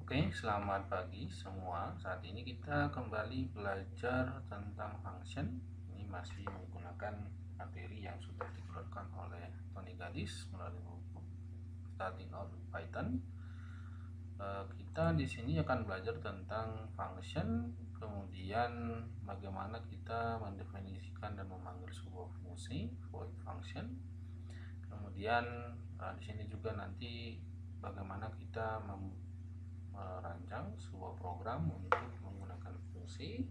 Oke, selamat pagi semua. Saat ini kita kembali belajar tentang function. Ini masih menggunakan materi yang sudah dikeluarkan oleh Tony Gadis melalui buku Starting Out with Python. Kita di sini akan belajar tentang function, kemudian bagaimana kita mendefinisikan dan memanggil sebuah fungsi, void function. Kemudian di sini juga nanti bagaimana kita merancang sebuah program untuk menggunakan fungsi,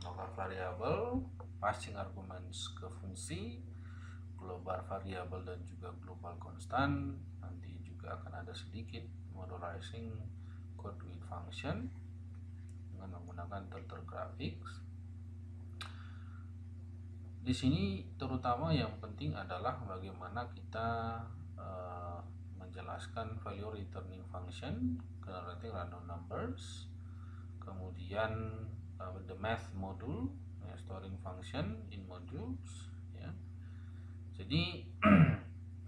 local variable, passing arguments ke fungsi, global variable dan juga global constant. Nanti juga akan ada sedikit modularizing code with function dengan menggunakan turtle graphics. Di sini terutama yang penting adalah bagaimana kita menjelaskan value returning function, generating random numbers, kemudian the math module, storing function in modules, ya. Jadi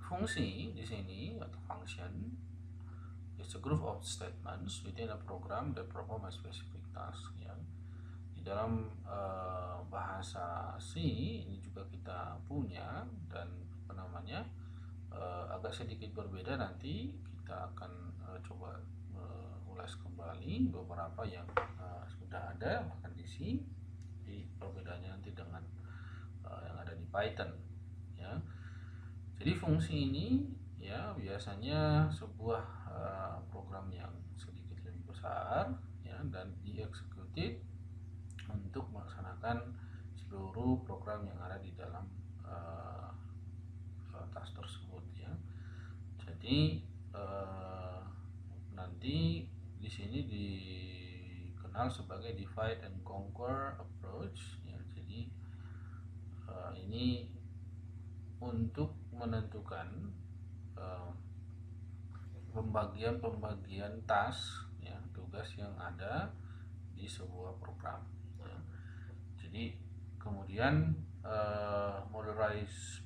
fungsi di sini atau function is a group of statements within a program that perform a specific task, ya. Di dalam bahasa C ini juga kita punya, dan agak sedikit berbeda. Nanti kita akan coba ulas kembali beberapa yang sudah ada bahkan di C. Jadi perbedaannya nanti dengan yang ada di Python, ya. Jadi fungsi ini ya biasanya sebuah program yang sedikit lebih besar, ya, dan dieksekutif untuk melaksanakan seluruh program yang ada di dalam task tersebut, ya. Jadi nanti di sini dikenal sebagai divide and conquer approach, ya. Jadi ini untuk menentukan pembagian task, ya, tugas yang ada di sebuah program, ya. Jadi kemudian modularized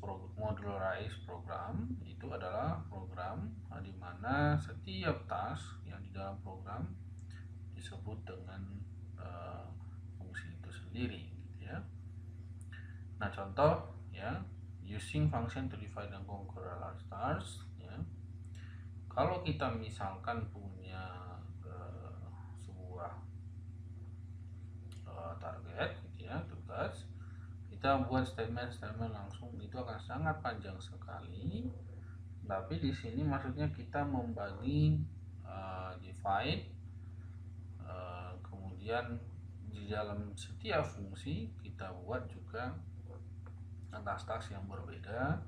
program itu adalah program di mana setiap task yang di dalam program disebut dengan fungsi itu sendiri, gitu ya. Nah, contoh, ya, using function to divide and conquer a large task, ya. Kalau kita misalkan punya sebuah target, gitu ya, tugas, kita buat statement langsung itu akan sangat panjang sekali. Tapi di sini maksudnya kita membagi divide, kemudian di dalam setiap fungsi kita buat juga task-task yang berbeda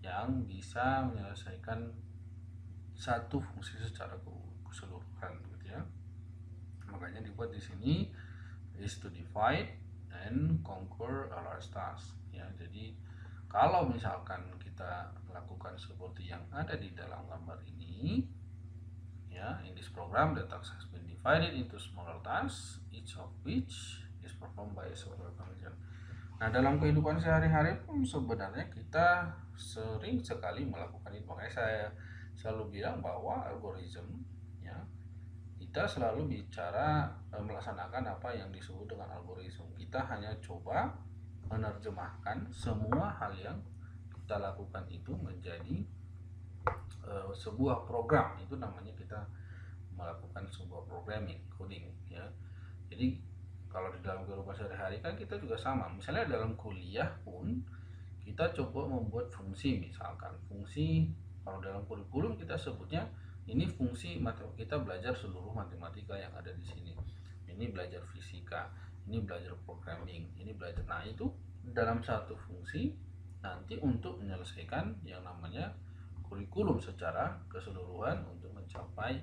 yang bisa menyelesaikan satu fungsi secara keseluruhan, gitu ya. Makanya dibuat di sini is to divide and conquer a large task, ya. Jadi kalau misalkan kita lakukan seperti yang ada di dalam gambar ini, ya, in this program the task has been divided into smaller tasks, each of which is performed by a separate function. Nah, dalam kehidupan sehari-hari pun sebenarnya kita sering sekali melakukan itu. Makanya saya selalu bilang bahwa algoritma, ya, kita selalu bicara melaksanakan apa yang disebut dengan algoritma. Kita hanya coba menerjemahkan semua hal yang kita lakukan itu menjadi sebuah program. Itu namanya kita melakukan sebuah programming, coding, ya. Jadi kalau di dalam kehidupan sehari-hari kan kita juga sama. Misalnya dalam kuliah pun kita coba membuat fungsi, misalkan fungsi, kalau dalam kurikulum kita sebutnya ini fungsi kita belajar seluruh matematika yang ada di sini. Ini belajar fisika, ini belajar programming, ini belajar. Nah, itu dalam satu fungsi nanti untuk menyelesaikan yang namanya kurikulum secara keseluruhan untuk mencapai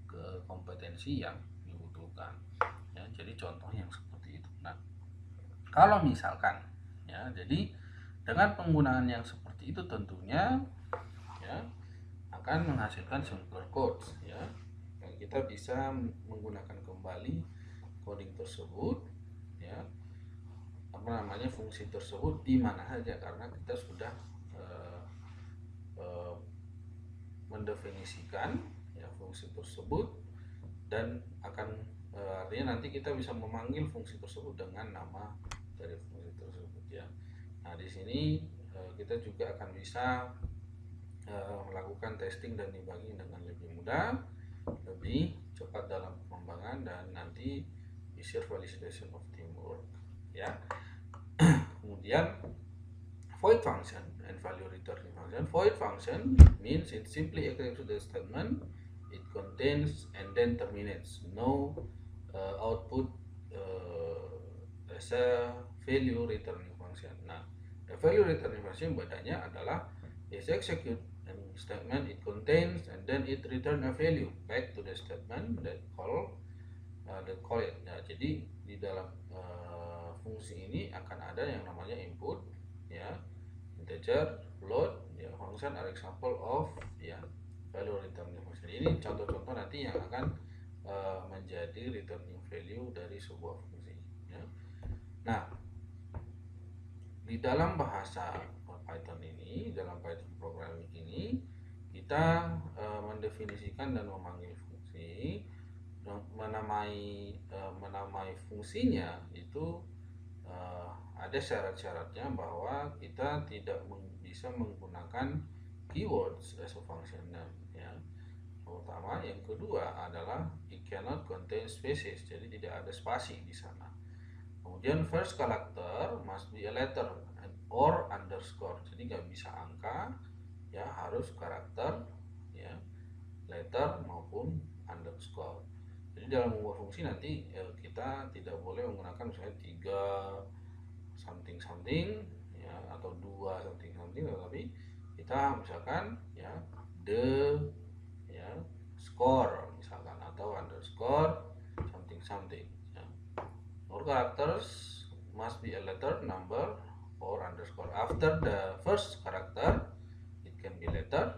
ke kompetensi yang dibutuhkan, ya. Jadi contoh yang seperti itu. Nah, kalau misalkan, ya, jadi dengan penggunaan yang seperti itu tentunya, ya, akan menghasilkan simpler code, ya. Dan kita bisa menggunakan kembali coding tersebut, ya, fungsi tersebut di mana saja, karena kita sudah mendefinisikan, ya, fungsi tersebut dan akan artinya nanti kita bisa memanggil fungsi tersebut dengan nama dari fungsi tersebut ya. Nah di sini kita juga akan bisa melakukan testing dan debugging dengan lebih mudah, lebih cepat dalam pengembangan, dan nanti easier validation of teamwork ya. Kemudian void function and value returning function. Void function means it simply executes the statement it contains and then terminates. No output as a value returning function. Nah, the value returning function bedanya adalah is execute a statement it contains and then it return a value back to the statement that call it. Nah, jadi di dalam fungsi ini akan ada yang namanya input ya, integer, float ya, function are example of ya value returning function. Ini contoh-contoh nanti yang akan menjadi returning value dari sebuah fungsi ya. Nah, di dalam bahasa Python ini, dalam Python programming ini, kita mendefinisikan dan memanggil fungsi, menamai fungsinya itu ada syarat-syaratnya bahwa kita tidak bisa menggunakan keywords as a function name ya. Pertama, yang kedua adalah it cannot contain spaces, jadi tidak ada spasi di sana. Kemudian first character must be a letter or underscore, jadi nggak bisa angka ya, harus karakter ya, letter maupun underscore. Jadi dalam membuat fungsi nanti kita tidak boleh menggunakan misalnya 3 something something ya, atau 2 something something, tetapi kita misalkan ya the ya score misalkan, atau underscore something something ya. Our characters must be a letter, number, or underscore. After the first character it can be letter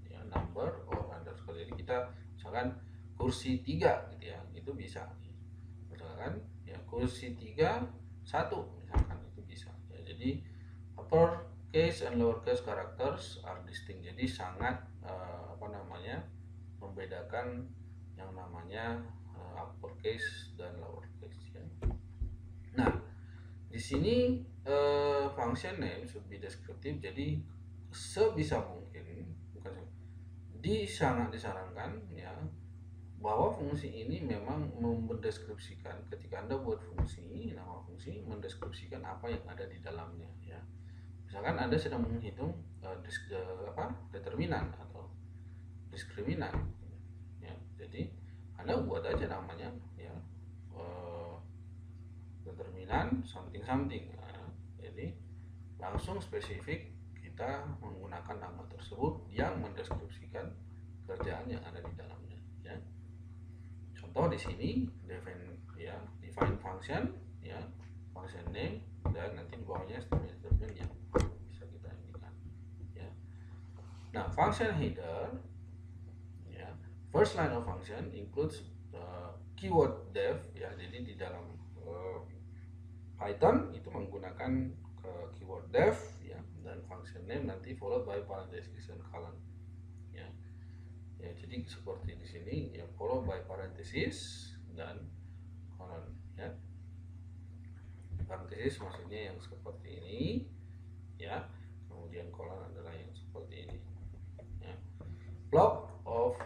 ya, number, or underscore. Jadi kita misalkan kursi 3 gitu ya, itu bisa misalkan ya kursi 3 1 misalkan, itu bisa ya. Jadi upper case and lower case characters are distinct, jadi sangat membedakan yang namanya upper case dan lower case ya. Nah, di sini function name should be descriptive, jadi sebisa mungkin sangat disarankan ya bahwa fungsi ini memang mendeskripsikan, ketika Anda buat fungsi, nama fungsi mendeskripsikan apa yang ada di dalamnya ya. Misalkan Anda sedang menghitung determinan atau diskriminan ya, jadi Anda buat aja namanya ya determinan something something ya. Jadi langsung spesifik kita menggunakan nama tersebut yang mendeskripsikan kerjaan yang ada di dalamnya ya. Contoh di sini define function ya, function name, dan nanti di bawahnya statement yang bisa kita inikan ya. Nah, function header ya, first line of function includes keyword def ya, jadi di dalam Python itu menggunakan keyword def ya, dan function name nanti followed by parenthesis and colon ya. Ya, jadi seperti di sini ya, follow by parenthesis dan colon ya. Parenthesis maksudnya yang seperti ini ya, kemudian colon adalah yang seperti ini ya. Block of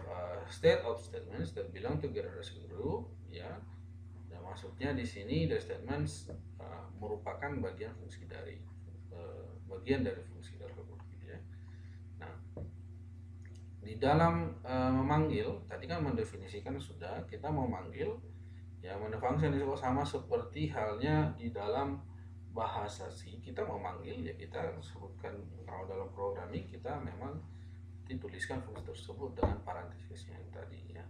state of statements that belong together as a group ya. Nah, maksudnya di sini the statements merupakan bagian fungsi dari fungsi tersebut gitu ya. Nah, di dalam memanggil tadi kan mendefinisikan sudah, kita mau manggil ya, mana function itu sama seperti halnya di dalam bahasa C, kita mau manggil ya kita sebutkan, kalau dalam programming kita memang dituliskan fungsi tersebut dengan parantesisnya yang tadi ya.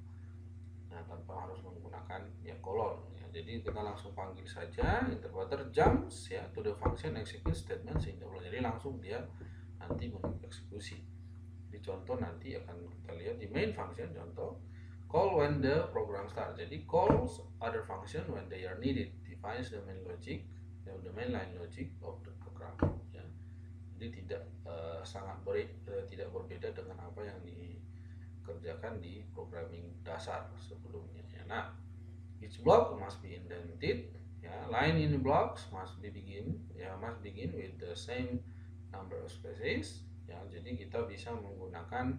Nah, tanpa harus menggunakan ya kolon ya. Jadi kita langsung panggil saja, interpreter jumps ya to the function execute statement sehingga jadi langsung dia nanti mengeksekusi. Di contoh nanti akan kita lihat di main function, contoh call when the program start. Jadi calls other function when they are needed, defines the main logic, the main line logic of the program ya. Jadi tidak tidak berbeda dengan apa yang dikerjakan di programming dasar sebelumnya ya. Ya, nah, each block must be indented. Ya, line in the blocks must begin with the same number of spaces. Ya, jadi kita bisa menggunakan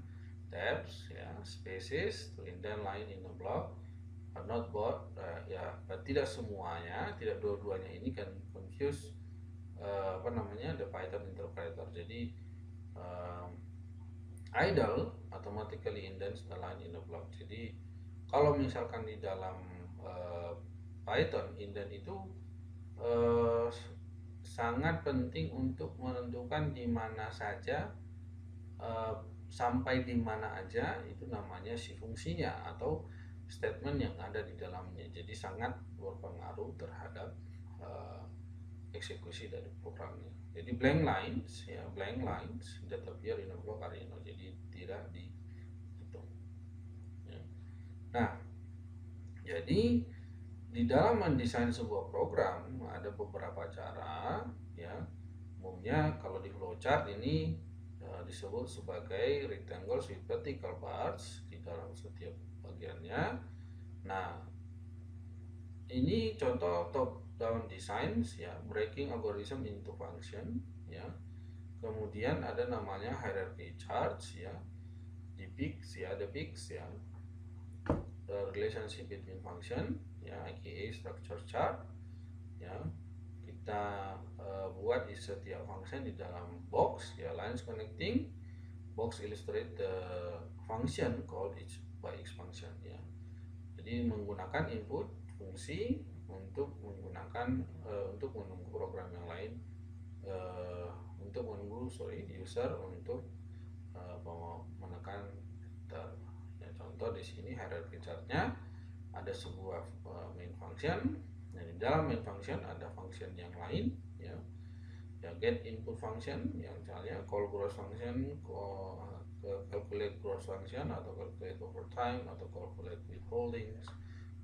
tabs, ya, spaces to indent line in the block, but not both. But tidak semuanya, tidak dua-duanya ini kan confuse the Python interpreter. Jadi idle automatically indents the line in the block. Jadi kalau misalkan di dalam Python indent itu sangat penting untuk menentukan di mana saja sampai di mana aja, itu namanya si fungsinya atau statement yang ada di dalamnya. Jadi sangat berpengaruh terhadap eksekusi dari programnya. Jadi blank lines that appear in a block are null, jadi tidak dihitung. Ya. Nah, jadi di dalam mendesain sebuah program ada beberapa cara, ya. Umumnya kalau di flowchart ini disebut sebagai rectangles with vertical parts di dalam setiap bagiannya. Nah, ini contoh top down designs, ya, breaking algorithm into function, ya. Kemudian ada namanya hierarchy charts, ya, the peaks, ya, the relationship between function, ya, aka structure chart, ya. Kita buat di setiap function di dalam box, ya, lines connecting box illustrate the function called each by each function, ya. Jadi menggunakan input fungsi untuk menggunakan untuk menunggu program yang lain, untuk menunggu user untuk menekan enter. Ya, contoh di sini hierarchy chartnya ada sebuah main function. Nah, di dalam main function ada function yang lain, ya, get input function yang misalnya call gross function, calculate gross function, atau calculate overtime, atau calculate withholdings,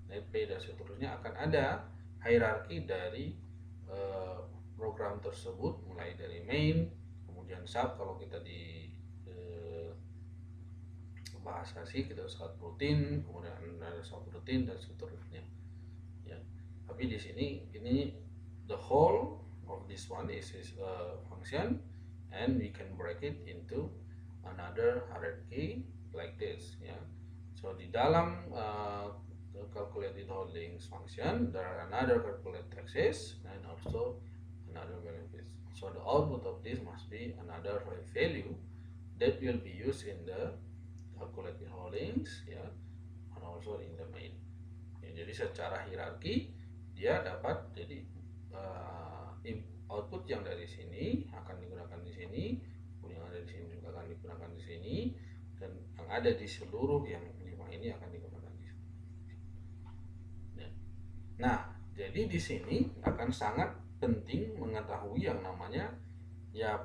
net pay, dan seterusnya. Akan ada hierarki dari program tersebut, mulai dari main, kemudian sub kalau kita di bahasa C kita subroutine, kemudian ada subroutine dan seterusnya, ya. Tapi di sini ini the whole of this one is a function, and we can break it into another hierarchy like this, ya. So di dalam calculated holdings function there are another calculate taxes and also another benefits. So the output of this must be another value that will be used in the calculated holdings, ya, and also in the main. Ya, jadi secara hierarki dia dapat, jadi output yang dari sini akan digunakan di sini, yang ada di sini juga akan digunakan di sini, dan yang ada di seluruh yang 5 ini akan digunakan di sini. Ya. Nah, jadi di sini akan sangat penting mengetahui yang namanya, ya,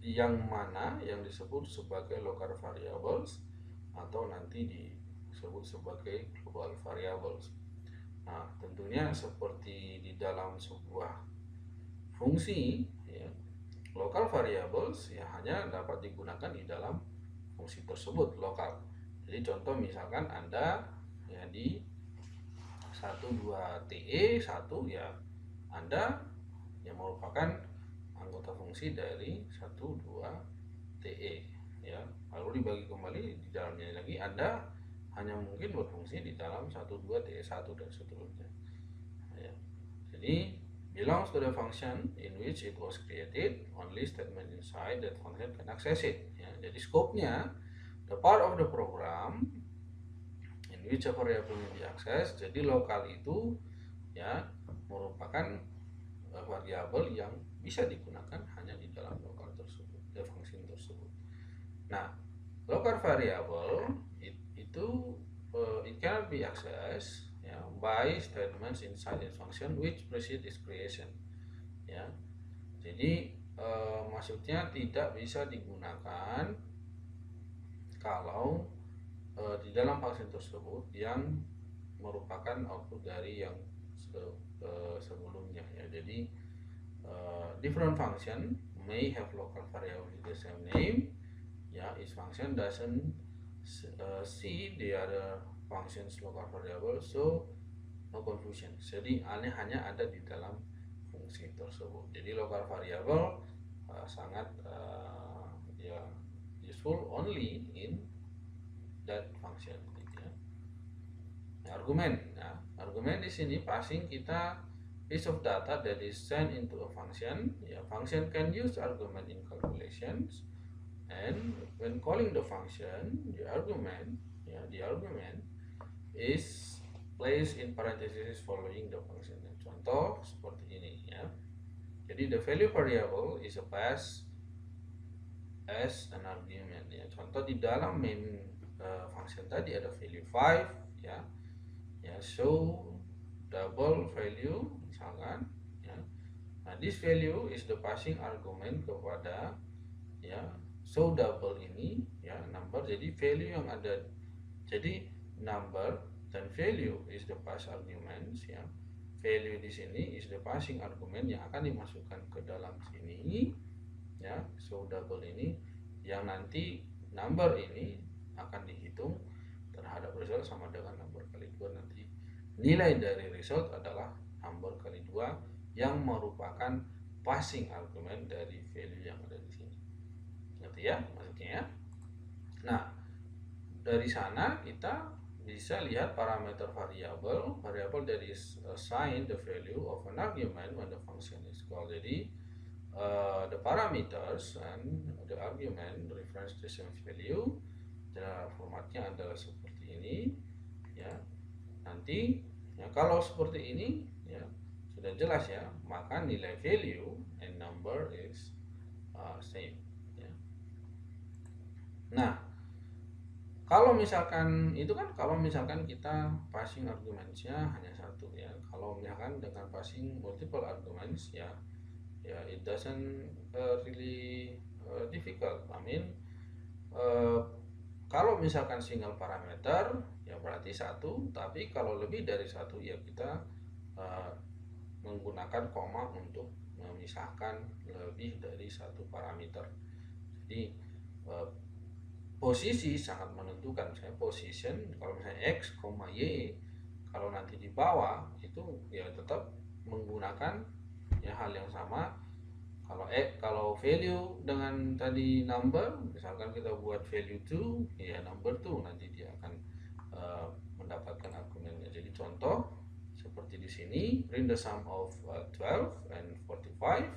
yang mana yang disebut sebagai local variables atau nanti disebut sebagai global variables. Nah, tentunya seperti di dalam sebuah fungsi, ya, local variables ya hanya dapat digunakan di dalam fungsi tersebut, lokal. Jadi contoh misalkan Anda, ya, di 12TE 1, ya, Anda yang merupakan anggota fungsi dari 12TE, ya. Lalu dibagi kembali di dalamnya lagi Anda hanya mungkin berfungsi di dalam 12TE1 dan seterusnya, ya. Jadi belongs to the function in which it was created, only statement inside that function can access it, ya. Jadi scope-nya the part of the program in which a variable may be accessed. Jadi lokal itu, ya, merupakan variabel yang bisa digunakan hanya di dalam lokal tersebut, function tersebut. Nah, local variable itu it cannot be accessed, ya, by statements inside the function which precede its creation, ya. Jadi maksudnya tidak bisa digunakan kalau di dalam function tersebut yang merupakan output dari yang sebelumnya, ya. Jadi different function may have local variable with the same name, ya. Each function doesn't see the other functions local variable, so no confusion. Jadi hanya ada di dalam fungsi tersebut. Jadi local variable sangat ya useful only in that function. Gitu ya. Argumen. Nah, argumen di sini passing kita piece of data that is sent into a function. Ya, function can use argument in calculations, and when calling the function, the argument is placed in parentheses following the function. Contoh seperti ini ya. Jadi the value variable is a pass as an argument ya. Contoh di dalam main function tadi ada value 5 ya. Ya, show double value misalkan ya. Nah, this value is the passing argument kepada ya show double ini ya number. Jadi value yang ada, jadi number dan value is the pass arguments ya. Value di sini is the passing argument yang akan dimasukkan ke dalam sini ya, show double ini, yang nanti number ini akan dihitung terhadap result sama dengan number kali 2. Nanti nilai dari result adalah number kali 2 yang merupakan passing argument dari value yang ada di sini. Ngerti ya maksudnya ya? Nah, dari sana kita bisa lihat parameter variable that is assigned the value of an argument when the function is called. Jadi the parameters and the argument reference the same value. Formatnya adalah seperti ini ya. Nanti ya, kalau seperti ini ya sudah jelas ya, maka nilai value and number is same ya. Nah, kalau misalkan itu kan kalau misalkan kita passing argumentsnya hanya satu ya. Kalau misalkan dengan passing multiple arguments ya it doesn't really difficult. I mean kalau misalkan single parameter ya berarti satu, tapi kalau lebih dari satu ya kita menggunakan koma untuk memisahkan lebih dari satu parameter. Jadi posisi sangat menentukan. Saya position kalau misalnya x, y, kalau nanti di bawah itu ya tetap menggunakan ya hal yang sama. Kalau value dengan tadi number, misalkan kita buat value 2 ya number 2, nanti dia akan mendapatkan argumennya. Jadi contoh seperti di sini, print the sum of 12 and 45.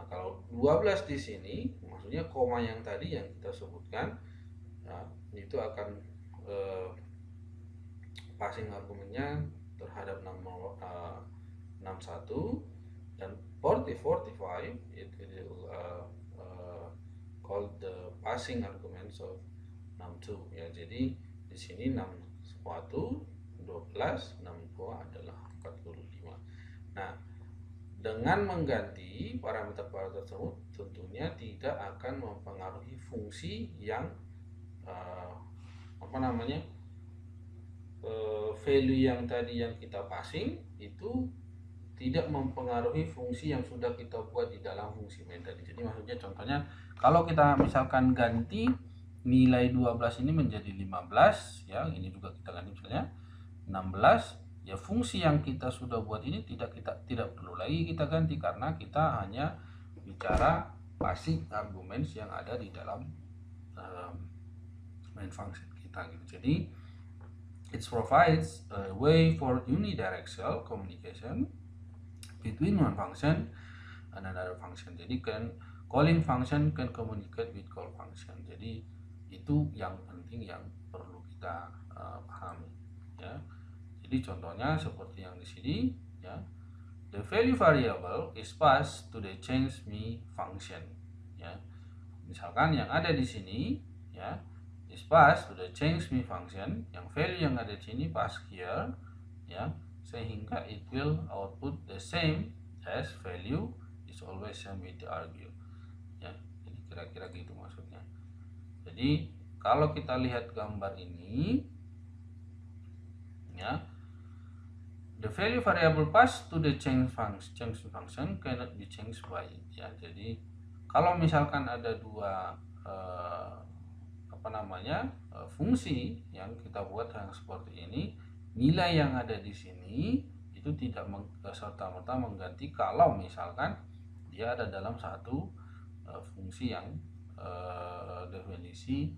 Kalau 12 di sini maksudnya koma yang tadi yang kita sebutkan ya, itu akan passing argumennya terhadap nomor 61, dan 45 it will called the passing arguments of 62 ya. Jadi di sini 61 12 62 adalah 45. Nah, dengan mengganti parameter-parameter tersebut tentunya tidak akan mempengaruhi fungsi yang value yang tadi yang kita passing itu tidak mempengaruhi fungsi yang sudah kita buat di dalam fungsi main tadi. Jadi maksudnya contohnya kalau kita misalkan ganti nilai 12 ini menjadi 15 ya, ini juga kita ganti misalnya 16 ya, fungsi yang kita sudah buat ini tidak perlu lagi kita ganti karena kita hanya bicara passing arguments yang ada di dalam main function kita gitu. Jadi it provides a way for unidirectional communication between one function and another function. Jadi calling function can communicate with call function. Jadi itu yang penting yang perlu kita pahami ya. Jadi contohnya seperti yang di sini ya. The value variable is passed to the change me function ya. Misalkan yang ada di sini ya is passed to the change me function, yang value yang ada di sini pass here ya, sehingga it will output the same as value is always same with the argue ya. Jadi kira-kira gitu maksudnya. Jadi kalau kita lihat gambar ini ya, the value variable passed to the change function cannot be changed by it ya. Jadi kalau misalkan ada dua fungsi yang kita buat yang seperti ini, nilai yang ada di sini itu tidak serta-merta mengganti kalau misalkan dia ada dalam satu fungsi yang definisi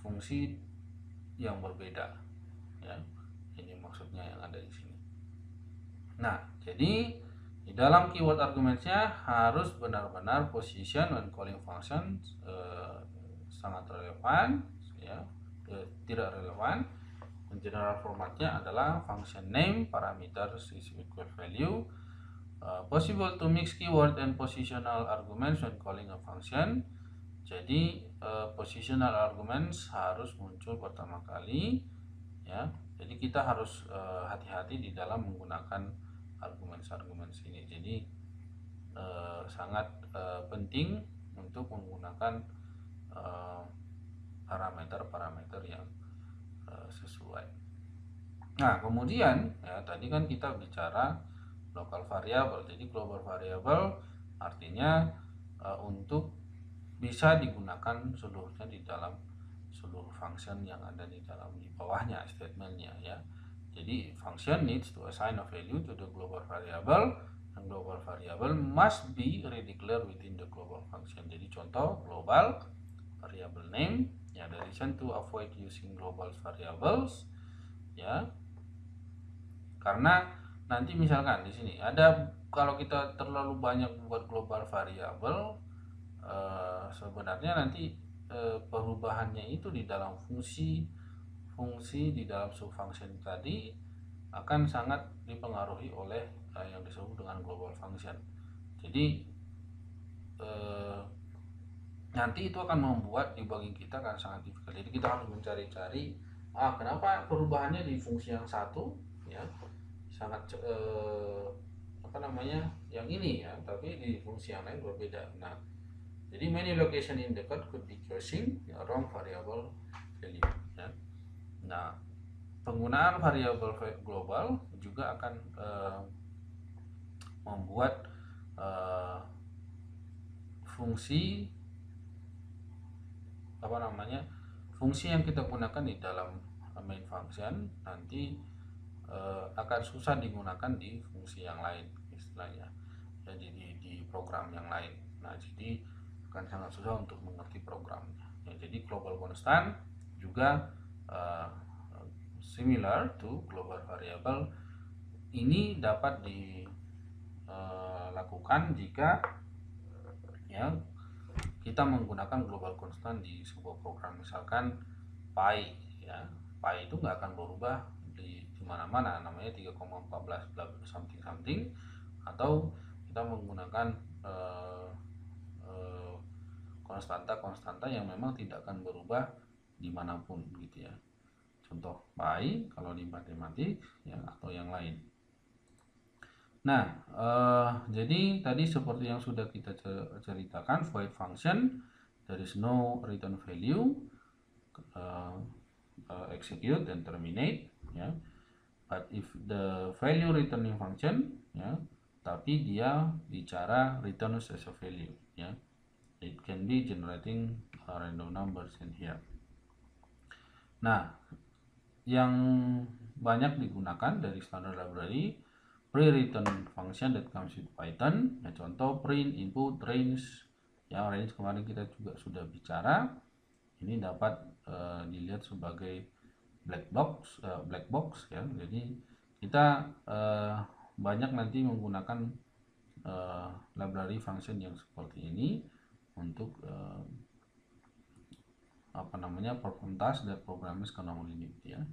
fungsi yang berbeda, ya. Ini maksudnya yang ada di sini. Nah, jadi di dalam keyword argumentsnya harus benar-benar position when calling function sangat relevan, ya, tidak relevan. General formatnya adalah function name parameter is equal value, possible to mix keyword and positional arguments when calling a function. Jadi positional arguments harus muncul pertama kali, ya. Jadi kita harus hati-hati di dalam menggunakan argumen ini. Jadi sangat penting untuk menggunakan parameter-parameter yang sesuai. Nah, kemudian ya tadi kan kita bicara local variable. Jadi global variable artinya untuk bisa digunakan seluruhnya di dalam seluruh function yang ada di bawahnya statementnya, ya. Jadi function needs to assign a value to the global variable, and global variable must be redeclared within the global function. Jadi contoh global variable name, ya, the reason to avoid using global variables, ya, karena nanti misalkan di sini ada, kalau kita terlalu banyak buat global variable, sebenarnya nanti perubahannya itu di dalam fungsi di dalam subfunction tadi akan sangat dipengaruhi oleh yang disebut dengan global function. Jadi nanti itu akan membuat debugging kita akan sangat difficult. Jadi kita harus mencari-cari kenapa perubahannya di fungsi yang satu, ya, sangat yang ini, ya, tapi di fungsi yang lain berbeda. Nah, jadi many location in the code could be causing wrong variable value, ya. Nah, penggunaan variabel global juga akan membuat fungsi fungsi yang kita gunakan di dalam main function nanti akan susah digunakan di fungsi yang lain, istilahnya, jadi di program yang lain. Nah, jadi akan sangat susah untuk mengerti programnya, ya. Jadi global constant juga similar to global variable ini dapat dilakukan jika, ya, kita menggunakan global constant di sebuah program, misalkan pi, ya. Pi itu nggak akan berubah di mana-mana, namanya 3,14 something, atau kita menggunakan konstanta yang memang tidak akan berubah dimanapun, gitu, ya. Contoh pi kalau di matematik, ya, atau yang lain. Nah, jadi tadi seperti yang sudah kita ceritakan, void function, there is no return value, execute dan terminate, ya. But if the value returning function, ya, tapi dia bicara return as a value, ya, it can be generating random numbers in here. Nah, yang banyak digunakan dari standard library pre-return function that comes with Python, ya, contoh print, input, range, ya, range kemarin kita juga sudah bicara. Ini dapat dilihat sebagai black box, ya. Jadi kita banyak nanti menggunakan library function yang seperti ini untuk perform task that programmers can only need, ya.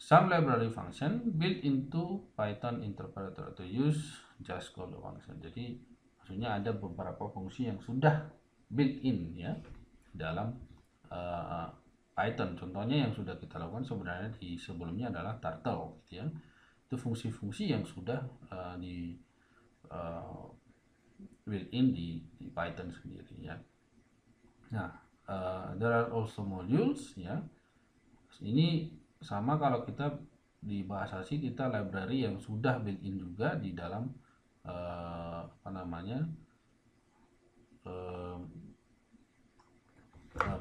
Some library function built into Python interpreter to use just call function. Jadi maksudnya ada beberapa fungsi yang sudah built in, ya, dalam Python. Contohnya yang sudah kita lakukan sebenarnya di sebelumnya adalah turtle, gitu, ya. Itu fungsi-fungsi yang sudah di built in di Python sendiri, ya. Nah, there are also modules, ya. Ini sama kalau kita di bahasa C, kita library yang sudah built in juga di dalam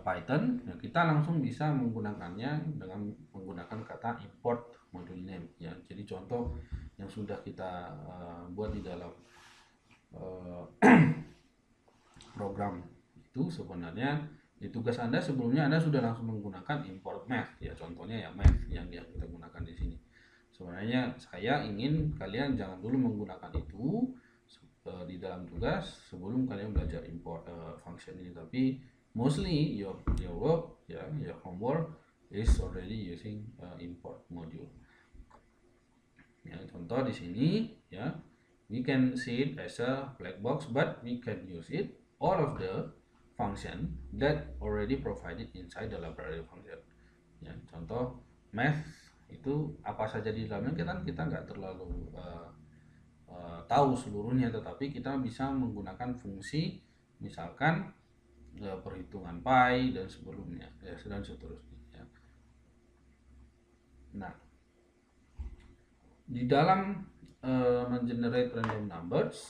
Python, ya, kita langsung bisa menggunakannya dengan menggunakan kata import module name, ya. Jadi contoh yang sudah kita buat di dalam program itu sebenarnya di tugas Anda sebelumnya Anda sudah langsung menggunakan import math, ya. Contohnya ya math yang kita gunakan di sini. Sebenarnya saya ingin kalian jangan dulu menggunakan itu di dalam tugas sebelum kalian belajar import function ini, tapi mostly your work, ya, your homework is already using import module. Ya, contoh di sini, ya, we can see it as a black box, but we can use it all of the function that already provided inside the library function. Ya, contoh math itu apa saja di dalamnya kita nggak terlalu tahu seluruhnya, tetapi kita bisa menggunakan fungsi misalkan perhitungan pi dan sebelumnya, ya, dan seterusnya, ya. Nah, di dalam mengenerate random numbers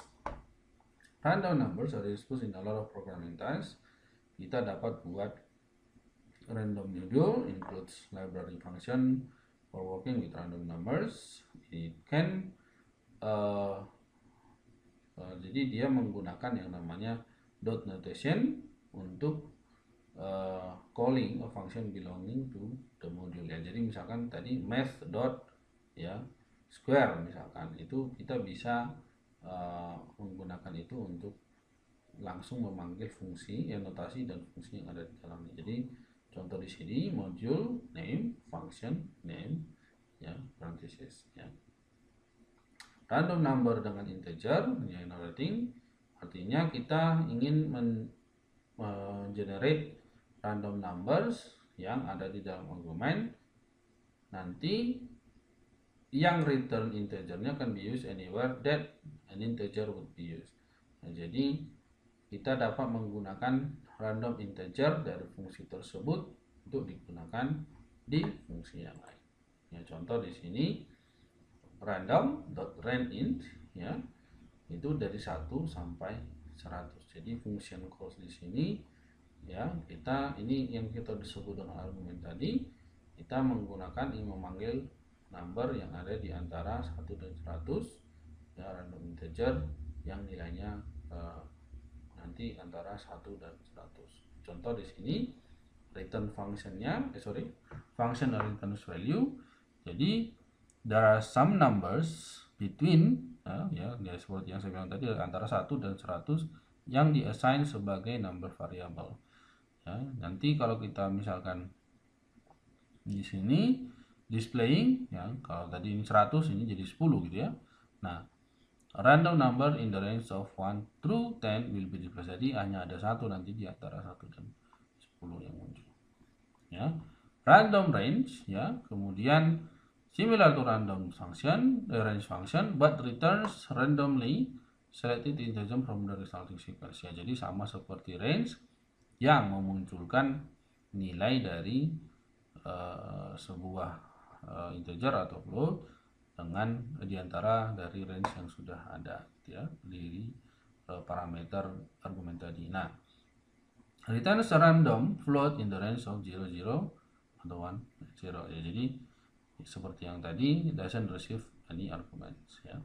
are used in a lot of programming tasks. Kita dapat buat random module, includes library function for working with random numbers. It can jadi dia menggunakan yang namanya dot notation untuk calling a function belonging to the module, ya. Jadi misalkan tadi math dot, ya, square misalkan, itu kita bisa menggunakan itu untuk langsung memanggil fungsi, ya, notasi dan fungsi yang ada di dalamnya. Jadi contoh di sini module name, function name, ya, parenthesis, ya. Random number dengan integer, ya, narrating, artinya kita ingin generate random numbers yang ada di dalam argumen. Nanti yang return integernya can be used anywhere that an integer would be used. Nah, jadi kita dapat menggunakan random integer dari fungsi tersebut untuk digunakan di fungsi yang lain. Ya, contoh di sini random.randint, ya, itu dari 1 sampai 100. Jadi function calls di sini, ya, kita ini yang kita disebut dengan argumen tadi, kita menggunakan ini memanggil number yang ada di antara 1 dan 100, ya, random integer yang nilainya nanti antara 1 dan 100. Contoh di sini return functionnya function returns value. Jadi there are some numbers between, ya, seperti yang saya bilang tadi, antara 1 dan 100 yang diassign sebagai number variable, ya. Nanti kalau kita misalkan di sini displaying, ya, kalau tadi ini 100 ini jadi 10 gitu, ya. Nah, random number in the range of 1 through 10 will be displayed. Jadi hanya ada satu nanti di antara 1 dan 10 yang muncul, ya. Random range, ya, kemudian similar to random function, range function, but returns randomly selected integer from the resulting sequence, ya. Jadi sama seperti range yang memunculkan nilai dari sebuah integer atau float dengan diantara dari range yang sudah ada, ya, di parameter argumen tadi. Nah, returns a random float in the range of 0, 0 atau 1, 0, ya. Jadi seperti yang tadi, doesn't receive any arguments, ya.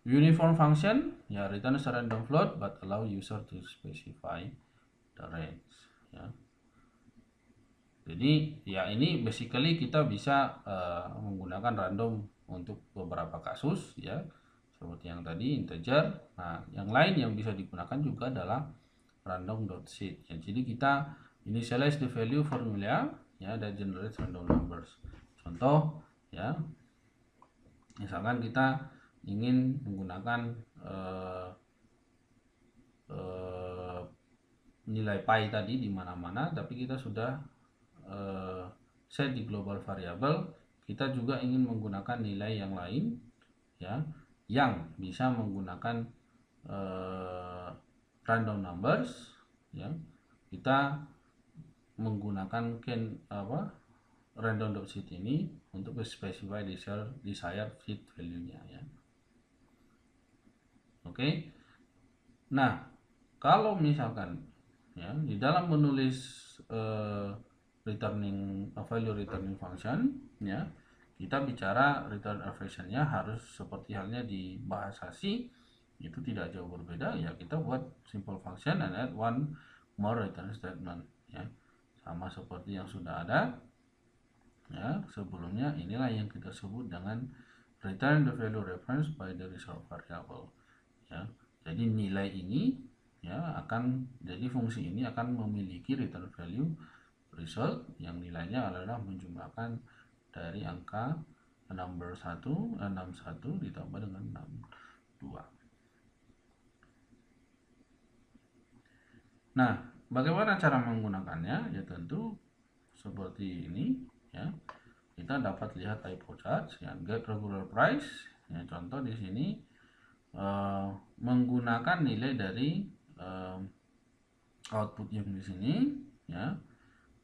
Uniform function, ya, returns a random float but allow user to specify the range, ya. Jadi ya ini basically kita bisa menggunakan random untuk beberapa kasus, ya, seperti yang tadi integer. Nah, yang lain yang bisa digunakan juga adalah random.set, ya. Jadi kita initialize the value formula, ya, that generates random numbers. Contoh, ya, misalkan kita ingin menggunakan nilai pi tadi di mana-mana, tapi kita sudah set di global variable, kita juga ingin menggunakan nilai yang lain, ya, yang bisa menggunakan random numbers, ya. Kita menggunakan random.set ini untuk specify desired fit value-nya, ya. Oke. Nah, kalau misalkan, ya, di dalam menulis returning value returning function, ya kita bicara return abbreviation-nya harus seperti halnya di bahasa C, itu tidak jauh berbeda, ya kita buat simple function and add one more return statement, ya sama seperti yang sudah ada ya sebelumnya. Inilah yang kita sebut dengan return the value reference by the result variable, ya jadi nilai ini ya akan jadi fungsi ini akan memiliki return value result yang nilainya adalah menjumlahkan dari angka number 61 ditambah dengan 62. Nah, bagaimana cara menggunakannya? Ya tentu seperti ini, ya. Kita dapat lihat typo charge, ya, get regular price. Ya, contoh di sini menggunakan nilai dari output yang di sini, ya,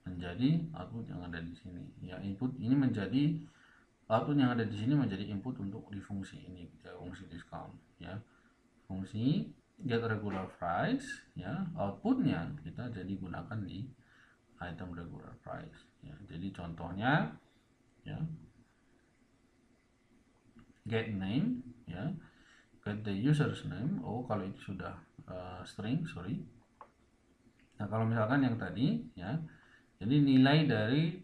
menjadi output yang ada di sini. Ya, input ini menjadi output yang ada di sini menjadi input untuk di fungsi ini, ya, fungsi discount, ya. Fungsi get regular price, ya, outputnya kita jadi gunakan di item regular price, ya. Jadi contohnya, ya, get name, ya, get the user's name. Oh, kalau itu sudah string, sorry. Nah, kalau misalkan yang tadi, ya, jadi nilai dari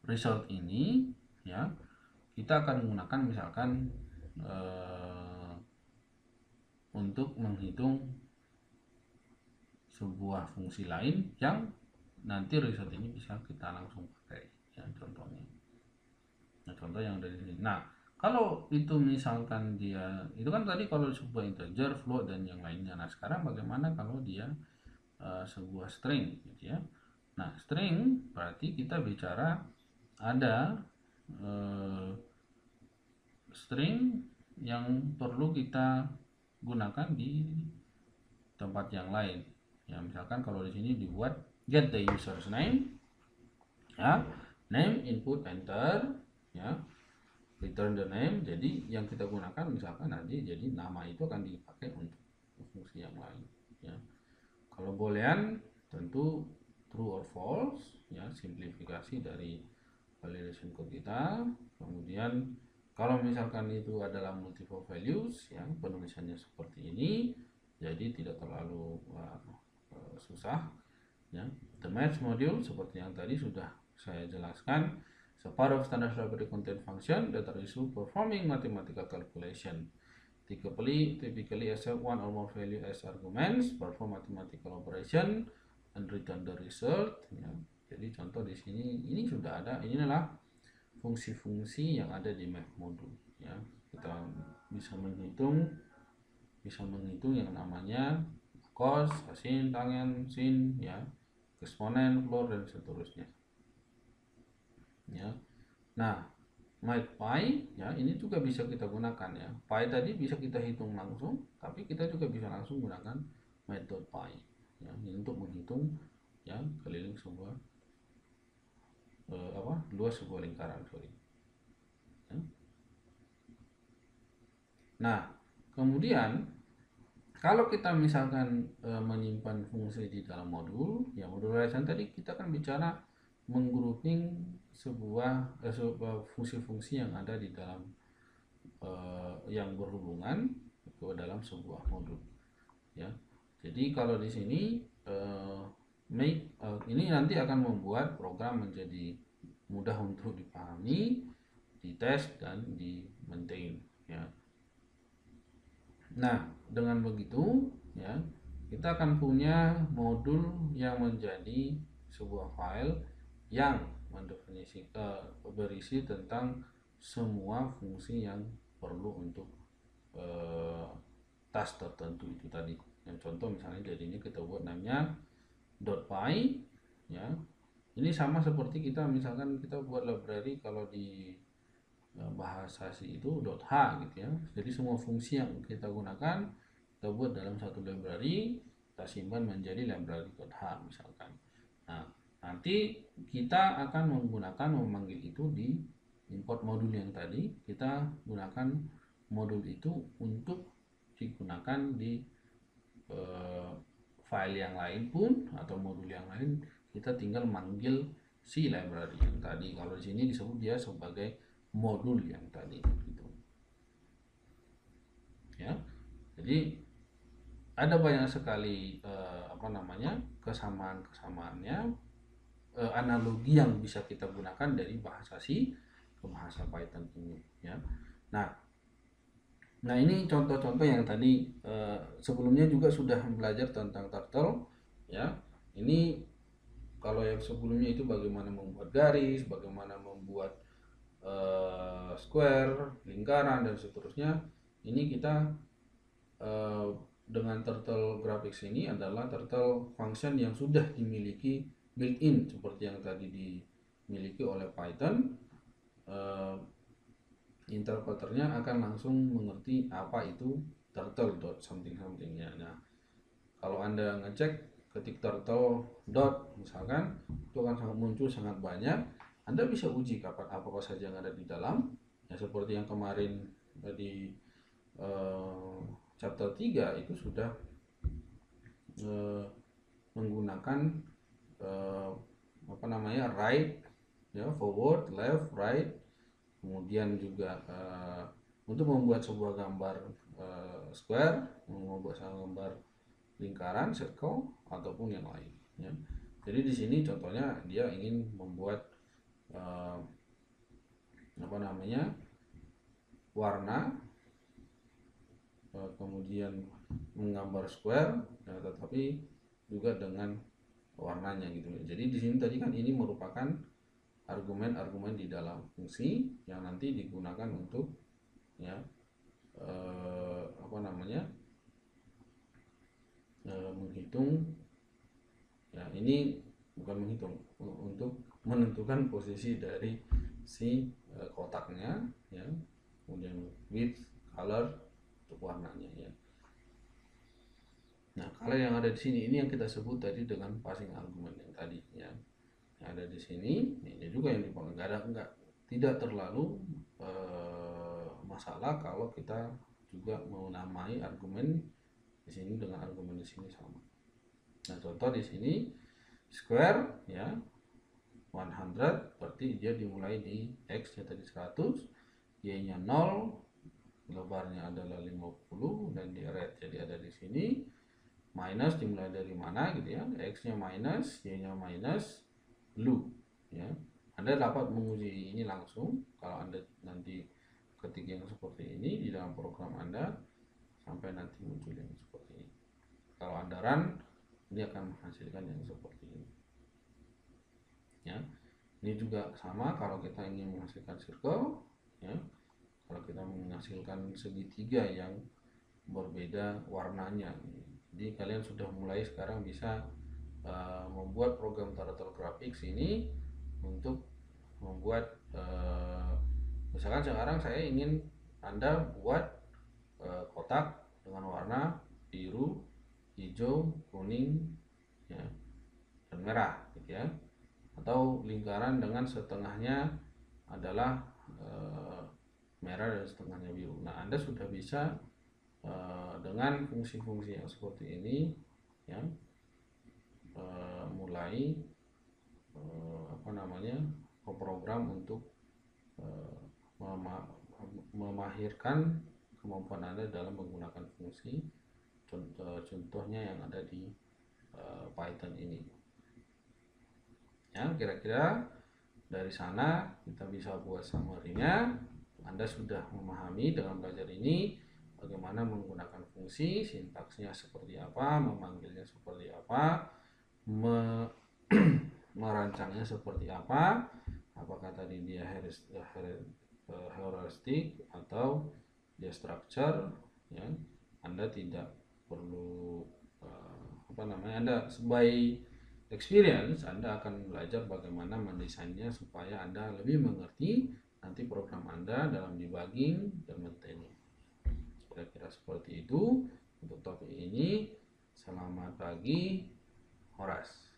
result ini, ya, kita akan menggunakan misalkan untuk menghitung sebuah fungsi lain yang nanti result ini bisa kita langsung pakai, ya, contohnya. Nah, contoh yang dari sini. Nah, kalau itu misalkan dia itu kan tadi kalau sebuah integer, float dan yang lainnya. Nah, sekarang bagaimana kalau dia sebuah string, gitu ya. Nah, string berarti kita bicara ada string yang perlu kita gunakan di tempat yang lain. Ya, misalkan kalau di sini dibuat get the user's name, ya, name input enter, ya, return the name. Jadi yang kita gunakan misalkan nanti jadi nama itu akan dipakai untuk fungsi yang lain, ya. Kalau boolean tentu true or false, ya, simplifikasi dari validation code kita. Kemudian kalau misalkan itu adalah multiple values, ya, penulisannya seperti ini, jadi tidak terlalu susah, ya. The match module seperti yang tadi sudah saya jelaskan, so part of standard library contain function that are used performing mathematical calculation. Typically accept one or more value as arguments, perform mathematical operation, and return the result, ya. Jadi contoh di sini ini sudah ada, inilah fungsi-fungsi yang ada di math module, ya. Kita bisa menghitung yang namanya cos, sin, tangen, sin, ya, eksponen, floor dan seterusnya, ya. Nah, pi, ya, ini juga bisa kita gunakan, ya. Pi tadi bisa kita hitung langsung, tapi kita juga bisa langsung gunakan pi, ya, ini untuk menghitung, ya, keliling sebuah luas sebuah lingkaran, sorry, ya. Nah, kemudian kalau kita misalkan menyimpan fungsi di dalam modul, ya, modul relation tadi kita kan bicara menggrouping sebuah fungsi-fungsi yang ada di dalam yang berhubungan ke dalam sebuah modul, ya. Jadi kalau di sini ini nanti akan membuat program menjadi mudah untuk dipahami, dites dan di maintain, ya. Nah, dengan begitu, ya, kita akan punya modul yang menjadi sebuah file yang berisi tentang semua fungsi yang perlu untuk task tertentu itu tadi. Yang contoh misalnya jadi ini kita buat namanya .py, ya. Ini sama seperti kita misalkan kita buat library kalau di bahasa C itu .h, gitu ya. Jadi semua fungsi yang kita gunakan kita buat dalam satu library, kita simpan menjadi library.h misalkan. Nah, nanti kita akan memanggil itu di import modul yang tadi. Kita gunakan modul itu untuk digunakan di file yang lain pun atau modul yang lain kita tinggal manggil si library yang tadi. Kalau di sini disebut dia sebagai modul yang tadi gitu. Ya. Jadi ada banyak sekali kesamaan-kesamaannya, analogi yang bisa kita gunakan dari bahasa C ke bahasa Python ini ya. Nah ini contoh-contoh yang tadi sebelumnya juga sudah belajar tentang turtle ya. Ini kalau yang sebelumnya itu bagaimana membuat garis, bagaimana membuat square, lingkaran dan seterusnya. Ini kita dengan turtle graphics ini adalah turtle function yang sudah dimiliki built-in seperti yang tadi dimiliki oleh Python. Interpreternya akan langsung mengerti apa itu turtle dot something somethingnya. Nah kalau Anda ngecek ketik turtle dot misalkan, itu akan muncul sangat banyak. Anda bisa uji kapan apa saja yang ada di dalam ya, seperti yang kemarin di chapter 3 itu sudah menggunakan right ya, forward, left, right, kemudian juga untuk membuat sebuah gambar square, membuat gambar lingkaran, circle ataupun yang lain ya. Jadi di sini contohnya dia ingin membuat warna, kemudian menggambar square ya, tetapi juga dengan warnanya gitu. Jadi di sini tadi kan ini merupakan argumen-argumen di dalam fungsi yang nanti digunakan untuk ya menghitung ya, ini bukan menghitung, untuk menentukan posisi dari si kotaknya ya, kemudian width, color untuk warnanya ya. Nah kalau yang ada di sini ini yang kita sebut tadi dengan passing argument yang tadi ya, yang ada di sini ini juga yang dipakai. Tidak terlalu masalah kalau kita juga menamai argumen di sini dengan argumen di sini sama. Nah contoh di sini square ya 100 berarti dia dimulai di X nya tadi 100, Y nya 0, lebarnya adalah 50 dan di red jadi ada di sini. Minus dimulai dari mana gitu ya, X nya minus, Y nya minus, blue ya. Anda dapat menguji ini langsung kalau Anda nanti ketik yang seperti ini di dalam program Anda sampai nanti muncul yang seperti ini. Kalau Anda run, ini akan menghasilkan yang seperti ini ya. Ini juga sama kalau kita ingin menghasilkan circle ya. Kalau kita menghasilkan segitiga yang berbeda warnanya. Jadi kalian sudah mulai sekarang bisa membuat program turtle graphics ini untuk membuat misalkan sekarang saya ingin Anda buat kotak dengan warna biru, hijau, kuning ya, dan merah gitu ya, atau lingkaran dengan setengahnya adalah merah dan setengahnya biru. Nah Anda sudah bisa dengan fungsi-fungsi yang seperti ini ya, mulai program untuk memahirkan kemampuan Anda dalam menggunakan fungsi. Contohnya yang ada di Python ini ya. Kira-kira dari sana kita bisa buat summary-nya. Anda sudah memahami dengan belajar ini bagaimana menggunakan fungsi, sintaksnya seperti apa, memanggilnya seperti apa, merancangnya seperti apa, apakah tadi dia heuristic atau dia structure ya. Anda tidak perlu Anda by experience Anda akan belajar bagaimana mendesainnya supaya Anda lebih mengerti nanti program Anda dalam debugging dan maintaining. Kira-kira seperti itu untuk topik ini. Selamat pagi, Horas.